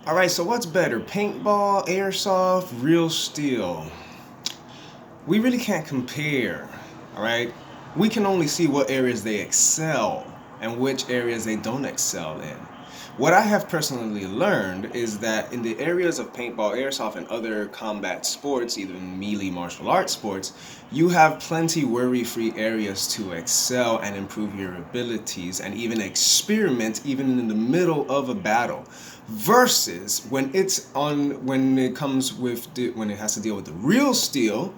All right, so what's better, paintball, airsoft, real steel? We really can't compare, all right? We can only see what areas they excel and which areas they don't excel in. What I have personally learned is that in the areas of paintball, airsoft, and other combat sports, even melee martial arts sports, you have plenty worry-free areas to excel and improve your abilities and even experiment even in the middle of a battle. Versus when it comes with when it has to deal with the real steel,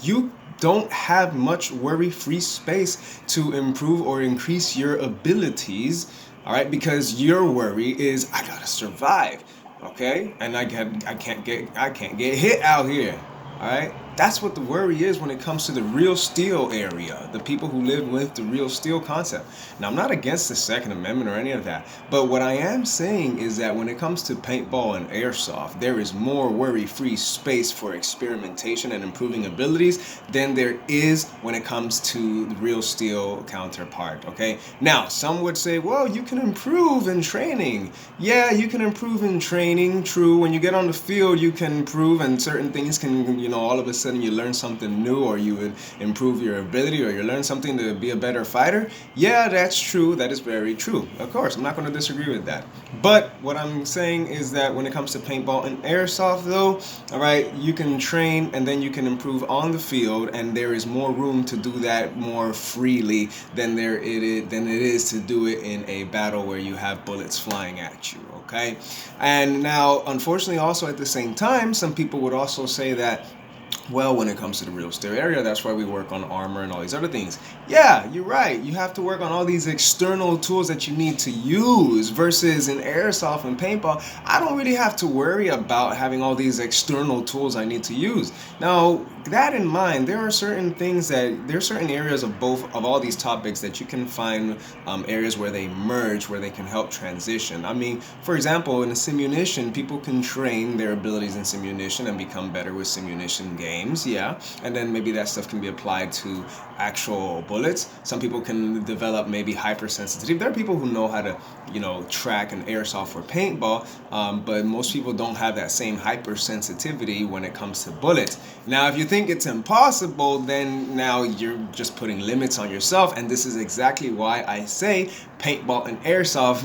you don't have much worry-free space to improve or increase your abilities, all right? Because your worry is I gotta survive, okay? And I can't get hit out here, all right? That's what the worry is when it comes to the real steel area, the people who live with the real steel concept. Now, I'm not against the Second Amendment or any of that, but what I am saying is that when it comes to paintball and airsoft, there is more worry-free space for experimentation and improving abilities than there is when it comes to the real steel counterpart, okay? Now, some would say, well, you can improve in training. Yeah, you can improve in training, true. When you get on the field, you can improve, and certain things can, all of a sudden you learn something new, or you would improve your ability, or you learn something to be a better fighter. Yeah, that's true. That is very true. Of course, I'm not going to disagree with that. But what I'm saying is that when it comes to paintball and airsoft, though, all right, you can train and then you can improve on the field, and there is more room to do that more freely than it is to do it in a battle where you have bullets flying at you. Okay, and now, unfortunately, also at the same time, some people would also say that, well, when it comes to the real steel area, that's why we work on armor and all these other things. Yeah, you're right. You have to work on all these external tools that you need to use, versus in airsoft and paintball, I don't really have to worry about having all these external tools I need to use. Now, that in mind, there are certain areas of all these topics that you can find areas where they merge, where they can help transition. I mean, for example, in a simunition, people can train their abilities in simunition and become better with simunition games, yeah, and then maybe that stuff can be applied to actual bullets. Some people can develop maybe hypersensitivity. There are people who know how to, track an airsoft or paintball, but most people don't have that same hypersensitivity when it comes to bullets. Now, if you think it's impossible, then now you're just putting limits on yourself, and this is exactly why I say paintball and airsoft,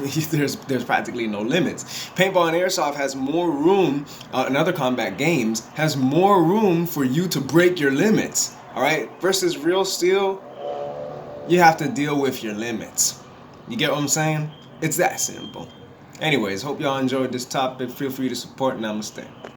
there's practically no limits. Paintball and airsoft has more room, and other combat games has more room for you to break your limits, all right? Versus real steel, you have to deal with your limits. You get what I'm saying? It's that simple. Anyways, hope y'all enjoyed this topic. Feel free to support. Namaste.